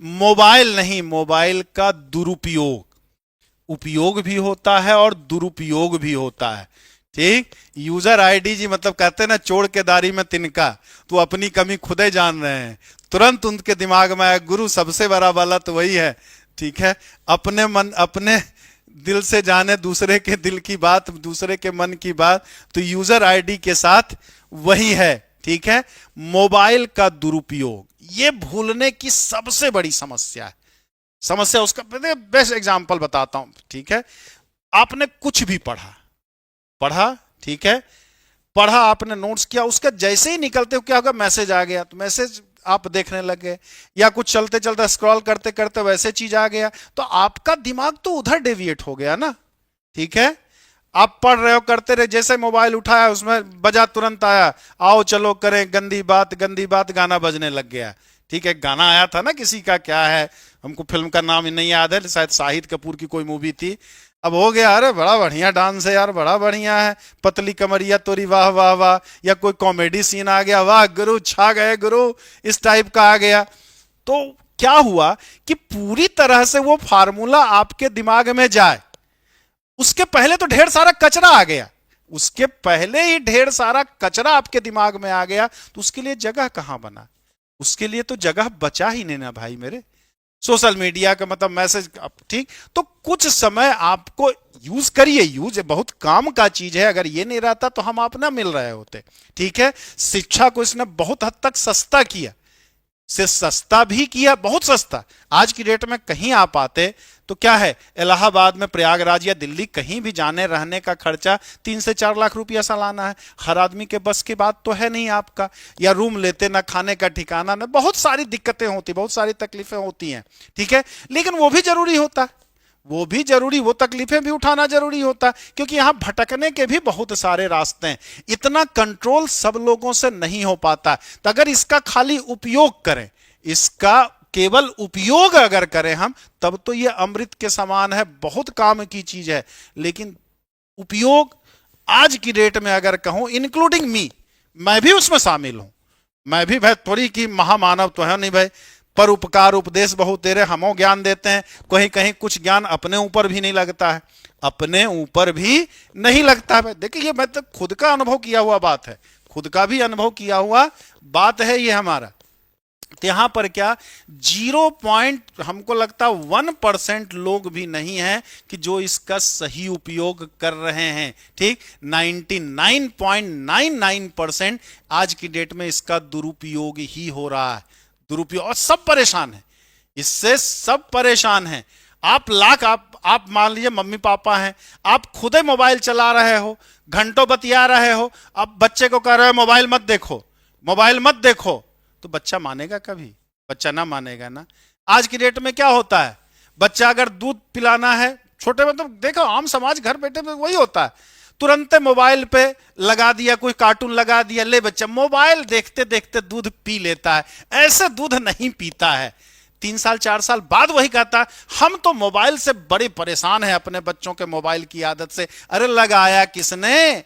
Mobile नहीं, mobile का दुरुपयोग, उपयोग भी होता है और दुरुपयोग भी होता है। ठीक, यूजर आईडी जी, मतलब कहते हैं ना चोर के दारी में तिनका, तो अपनी कमी खुद ही जान रहे हैं। तुरंत उनके दिमाग में आया गुरु सबसे बड़ा वाला तो वही है। ठीक है, अपने मन अपने दिल से जाने दूसरे के दिल की बात, दूसरे के मन की बात, तो यूजर आईडी के साथ वही है। ठीक है, मोबाइल का दुरुपयोग ये भूलने की सबसे बड़ी समस्या है। समस्या उसका बेस्ट एग्जांपल बताता हूं। ठीक है, आपने कुछ भी पढ़ा, पढ़ा, ठीक है, पढ़ा, आपने नोट्स किया, उसका जैसे ही निकलते हो क्या होगा, मैसेज आ गया, तो मैसेज आप देखने लगे, या कुछ चलते चलते स्क्रॉल करते करते वैसे चीज आ गया, तो आपका दिमाग तो उधर डेविएट हो गया ना। ठीक है, आप पढ़ रहे हो, करते रहे, जैसे मोबाइल उठाया उसमें बजा, तुरंत आया, आओ चलो करें गंदी बात गंदी बात, गाना बजने लग गया। ठीक है, गाना आया था ना किसी का, क्या है, हमको फिल्म का नाम नहीं याद है, शायद शाहिद कपूर की कोई मूवी थी। अब हो गया, अरे बड़ा बढ़िया डांस है यार, बड़ा बढ़िया है, पतली कमरिया तोरी वाह वाह वाह, या कोई कॉमेडी सीन आ गया, वाह गुरु छा गए गुरु, इस टाइप का आ गया। तो क्या हुआ कि पूरी तरह से वो फार्मूला आपके दिमाग में जाए, उसके पहले तो ढेर सारा कचरा आ गया, उसके पहले ही ढेर सारा कचरा आपके दिमाग में आ गया, तो उसके लिए जगह कहां बना, उसके लिए तो जगह बचा ही नहीं ना भाई मेरे। सोशल मीडिया का मतलब मैसेज, ठीक, तो कुछ समय आपको यूज करिए, यूज बहुत काम का चीज है, अगर ये नहीं रहता तो हम आप ना मिल रहे होते। ठीक है, शिक्षा को इसने बहुत हद तक सस्ता किया, से सस्ता भी किया, बहुत सस्ता। आज की डेट में कहीं आप आते तो क्या है, इलाहाबाद में, प्रयागराज या दिल्ली, कहीं भी जाने रहने का खर्चा 3 से 4 लाख रुपया सालाना है। हर आदमी के बस की बात तो है नहीं आपका, या रूम लेते ना, खाने का ठिकाना ना, बहुत सारी दिक्कतें होती, बहुत सारी तकलीफें होती हैं। ठीक है, लेकिन वो भी जरूरी होता है, वो भी जरूरी, वो तकलीफें भी उठाना जरूरी होता है, क्योंकि यहां भटकने के भी बहुत सारे रास्ते हैं। इतना कंट्रोल सब लोगों से नहीं हो पाता, तो अगर इसका खाली उपयोग करें, इसका केवल उपयोग अगर करें हम, तब तो ये अमृत के समान है, बहुत काम की चीज है। लेकिन उपयोग आज की डेट में अगर कहूं, इंक्लूडिंग मी, मैं भी उसमें शामिल हूं, मैं भी भाई, थोड़ी की महामानव तो है नहीं भाई, पर उपकार उपदेश बहुत दे रहे, हमो ज्ञान देते हैं, कहीं कहीं कुछ ज्ञान अपने ऊपर भी नहीं लगता है, अपने ऊपर भी नहीं लगता है। देखिए, ये मैं तो खुद का अनुभव किया हुआ बात है, खुद का भी अनुभव किया हुआ बात है ये हमारा। तो यहां पर क्या, 0 हमको लगता 1% लोग भी नहीं है कि जो इसका सही उपयोग कर रहे हैं। ठीक, 99.99% आज की डेट में इसका दुरुपयोग ही हो रहा है, दुरुपयोग, और सब परेशान है इससे, सब परेशान हैं। आप मान लीजिए मम्मी पापा हैं, आप खुद ही मोबाइल चला रहे हो, घंटों बतिया रहे हो, अब बच्चे को कह रहे हो मोबाइल मत देखो, मोबाइल मत देखो, तो बच्चा मानेगा कभी, बच्चा ना मानेगा ना। आज की डेट में क्या होता है, बच्चा अगर दूध पिलाना है, छोटे मतलब देखो आम समाज घर बैठे में वही होता है, तुरंत मोबाइल पे लगा दिया, कोई कार्टून लगा दिया, ले बच्चा मोबाइल देखते देखते दूध पी लेता है। ऐसे दूध नहीं पीता है, 3 साल 4 साल बाद वही कहता, हम तो मोबाइल से बड़े परेशान हैं, अपने बच्चों के मोबाइल की आदत से। अरे लगाया किसने,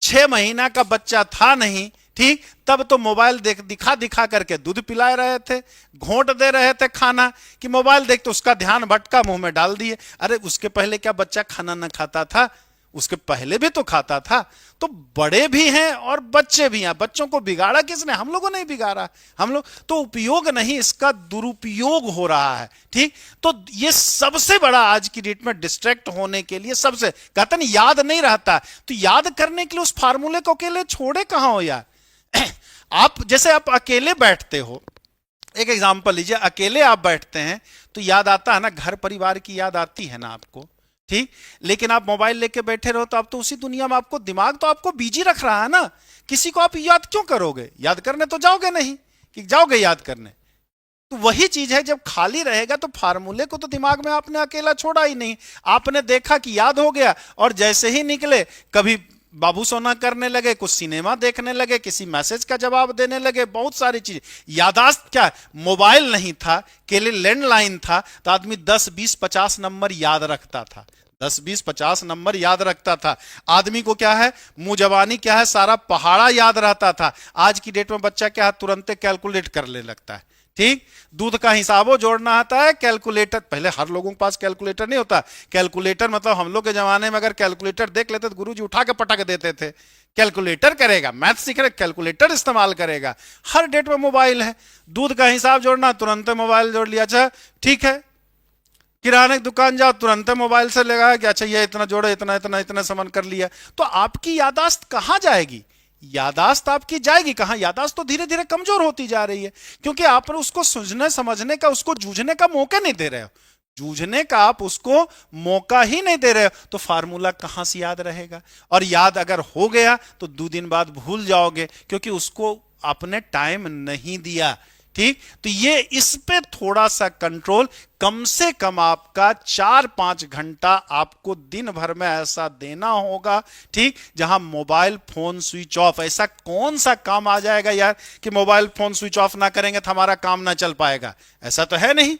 6 महीना का बच्चा था नहीं, ठीक, तब तो मोबाइल देख दिखा दिखा करके दूध पिला रहे थे, घोंट दे रहे थे खाना, कि मोबाइल देख, तो उसका ध्यान भटका, मुंह में डाल दिए। अरे उसके पहले क्या बच्चा खाना न खाता था, उसके पहले भी तो खाता था। तो बड़े भी हैं और बच्चे भी हैं, बच्चों को बिगाड़ा किसने, हम लोगों ने बिगाड़ा, हम लोग तो, उपयोग नहीं, इसका दुरुपयोग हो रहा है। ठीक, तो ये सबसे बड़ा आज की डेट में डिस्ट्रैक्ट होने के लिए, सबसे कहते नहीं याद नहीं रहता, तो याद करने के लिए उस फार्मूले को अकेले छोड़े कहां हो यार। आप जैसे आप अकेले बैठते हो, एक एग्जांपल लीजिए, अकेले आप बैठते हैं तो याद आता है ना, घर परिवार की याद आती है ना आपको, ठीक, लेकिन आप मोबाइल लेके बैठे रहो तो आप तो उसी दुनिया में, आपको दिमाग तो आपको बिजी रख रहा है ना, किसी को आप याद क्यों करोगे, याद करने तो जाओगे नहीं, कि जाओगे याद करने। तो वही चीज है, जब खाली रहेगा तो फार्मूले को तो दिमाग में आपने अकेला छोड़ा ही नहीं, आपने देखा कि याद हो गया, और जैसे ही निकले, कभी बाबू सोना करने लगे, कुछ सिनेमा देखने लगे, किसी मैसेज का जवाब देने लगे, बहुत सारी चीज। यादाश्त क्या, मोबाइल नहीं था, केवल लैंडलाइन था, तो आदमी 10 20 50 नंबर याद रखता था, 10 20 50 नंबर याद रखता था। आदमी को क्या है, मुंह जबानी क्या है, सारा पहाड़ा याद रहता था। आज की डेट में बच्चा क्या है, तुरंत कैलकुलेट करने लगता है। ठीक, दूध का हिसाबो जोड़ना आता है, कैलकुलेटर, पहले हर लोगों के पास कैलकुलेटर नहीं होता। कैलकुलेटर मतलब हम लोग के जमाने में अगर कैलकुलेटर देख लेते तो गुरुजी उठा के पटक देते थे। कैलकुलेटर करेगा, मैथ सीख रहे, कैलकुलेटर इस्तेमाल करेगा। हर डेट में मोबाइल है, दूध का हिसाब जोड़ना तुरंत मोबाइल जोड़ लिया। अच्छा ठीक है, किराने की दुकान जाओ तुरंत मोबाइल से लगा कि अच्छा ये इतना जोड़ो, इतना इतना इतना सामान कर लिया। तो आपकी यादाश्त कहां जाएगी? यादाश्त आपकी जाएगी कहां? यादाश्त तो धीरे धीरे कमजोर होती जा रही है, क्योंकि आप उसको समझने समझने का, उसको जूझने का मौका नहीं दे रहे हो। जूझने का आप उसको मौका ही नहीं दे रहे हो, तो फार्मूला कहां से याद रहेगा? और याद अगर हो गया तो 2 दिन बाद भूल जाओगे, क्योंकि उसको आपने टाइम नहीं दिया। ठीक, तो ये इस पे थोड़ा सा कंट्रोल, कम से कम आपका 4-5 घंटा आपको दिन भर में ऐसा देना होगा, ठीक, जहां मोबाइल फोन स्विच ऑफ। ऐसा कौन सा काम आ जाएगा यार कि मोबाइल फोन स्विच ऑफ ना करेंगे तो हमारा काम ना चल पाएगा? ऐसा तो है नहीं।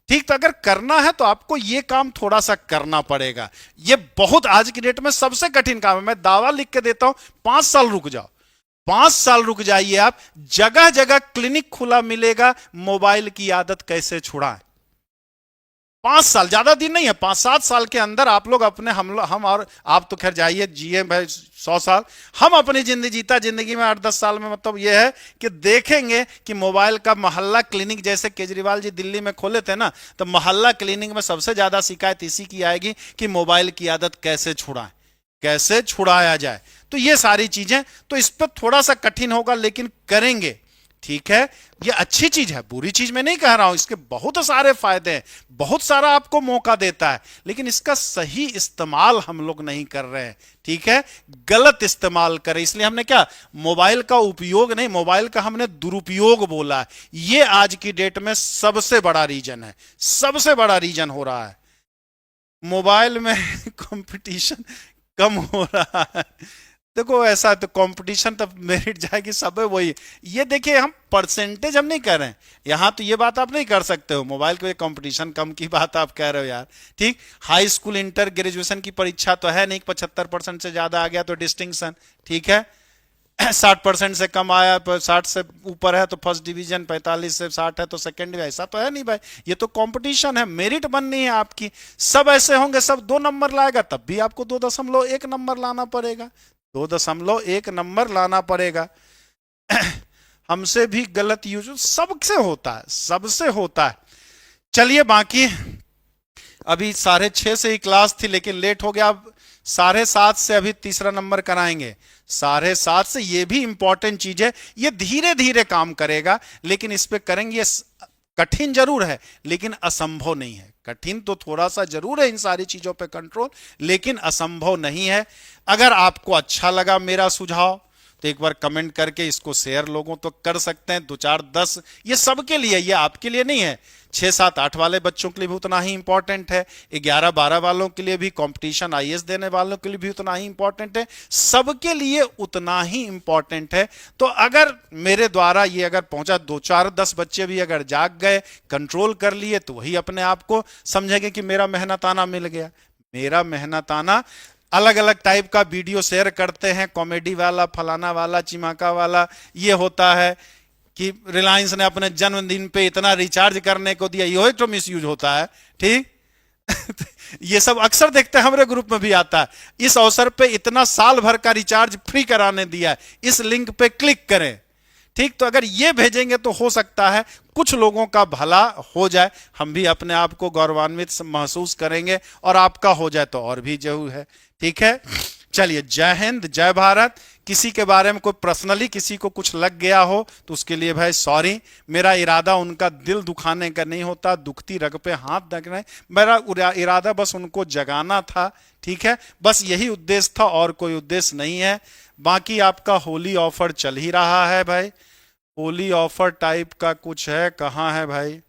ठीक, तो अगर करना है तो आपको यह काम थोड़ा सा करना पड़ेगा। यह बहुत आज की डेट में सबसे कठिन काम है। मैं दावा लिख के देता हूं, 5 साल रुक जाओ, 5 साल रुक जाइए आप, जगह जगह क्लिनिक खुला मिलेगा, मोबाइल की आदत कैसे छुड़ाएं। 5 साल ज्यादा दिन नहीं है, 5-7 साल के अंदर आप लोग अपने, हम और आप तो खैर जाइए जिए भाई 100 साल, हम अपनी जिंदगी में 8-10 साल में, मतलब यह है कि देखेंगे कि मोबाइल का मोहल्ला क्लिनिक, जैसे केजरीवाल जी दिल्ली में खोले थे ना, तो मोहल्ला क्लिनिक में सबसे ज्यादा शिकायत इसी की आएगी कि मोबाइल की आदत कैसे छुड़ाएं, कैसे छुड़ाया जाए। तो ये सारी चीजें, तो इस पर थोड़ा सा कठिन होगा, लेकिन करेंगे। ठीक है, ये अच्छी चीज है, बुरी चीज मैं नहीं कह रहा हूं, इसके बहुत सारे फायदे हैं, बहुत सारा आपको मौका देता है, लेकिन इसका सही इस्तेमाल हम लोग नहीं कर रहे हैं। ठीक है, गलत इस्तेमाल करें, इसलिए हमने क्या, मोबाइल का उपयोग नहीं, मोबाइल का हमने दुरुपयोग बोला। ये आज की डेट में सबसे बड़ा रीजन है, सबसे बड़ा रीजन हो रहा है। मोबाइल में कंपटीशन कम हो रहा है। देखो ऐसा तो कंपटीशन तो मेरिट जाएगी, सब है वही। ये देखिए, हम परसेंटेज हम नहीं कह रहे हैं यहां, तो ये बात आप नहीं कर सकते हो, मोबाइल के कंपटीशन कम की बात आप कह रहे हो यार। ठीक, हाई स्कूल इंटर ग्रेजुएशन की परीक्षा तो है नहीं, 75% से ज्यादा आ गया तो डिस्टिंक्शन। ठीक है, 60% से कम आया, 60 से ऊपर है तो फर्स्ट डिवीजन, 45 से 60 है तो सेकंड डिवीजन। ऐसा तो है नहीं भाई, ये तो कंपटीशन है, मेरिट बननी है आपकी। सब ऐसे होंगे, सब 2 नंबर लाएगा, तब भी आपको 2.1 नंबर लाना पड़ेगा, 2.1 नंबर लाना पड़ेगा। हमसे भी गलत यूज सबसे होता है, सबसे होता है। चलिए, बाकी अभी 6:30 से ही क्लास थी, लेकिन लेट हो गया। अब 7:30 से अभी तीसरा नंबर कराएंगे, 7:30 से। ये भी इंपॉर्टेंट चीज है, ये धीरे धीरे काम करेगा, लेकिन इस पे करेंगे। कठिन जरूर है, लेकिन असंभव नहीं है। कठिन तो थोड़ा सा जरूर है इन सारी चीजों पे कंट्रोल, लेकिन असंभव नहीं है। अगर आपको अच्छा लगा मेरा सुझाव तो एक बार कमेंट करके इसको शेयर लोगों तो कर सकते हैं, 2, 4, 10, ये सबके लिए, ये आपके लिए नहीं है। 6, 7, 8 वाले बच्चों के लिए भी उतना ही इंपॉर्टेंट है, 11, 12 वालों के लिए भी, कंपटीशन आईएएस देने वालों के लिए भी उतना ही इंपॉर्टेंट है, सबके लिए उतना ही इंपॉर्टेंट है। तो अगर मेरे द्वारा ये अगर पहुंचा, 2, 4, 10 बच्चे भी अगर जाग गए, कंट्रोल कर लिए, तो वही अपने आप को समझेंगे कि मेरा मेहनताना मिल गया। मेरा मेहनताना, अलग अलग टाइप का वीडियो शेयर करते हैं, कॉमेडी वाला, फलाना वाला, चिमाका वाला। ये होता है कि रिलायंस ने अपने जन्मदिन पे इतना रिचार्ज करने को दिया, ये तो मिस यूज होता है। ठीक ये सब अक्सर देखते हैं, हमारे ग्रुप में भी आता है, इस अवसर पे इतना साल भर का रिचार्ज फ्री कराने दिया, इस लिंक पे क्लिक करें। ठीक, तो अगर ये भेजेंगे तो हो सकता है कुछ लोगों का भला हो जाए, हम भी अपने आप को गौरवान्वित महसूस करेंगे, और आपका हो जाए तो और भी जरूर है। ठीक है, चलिए, जय हिंद, जय भारत। किसी के बारे में कोई पर्सनली किसी को कुछ लग गया हो तो उसके लिए भाई सॉरी, मेरा इरादा उनका दिल दुखाने का नहीं होता, दुखती रग पे हाथ रखना, मेरा इरादा बस उनको जगाना था। ठीक है, बस यही उद्देश्य था, और कोई उद्देश्य नहीं है। बाकी आपका होली ऑफर चल ही रहा है भाई, होली ऑफर टाइप का कुछ है, कहाँ है भाई?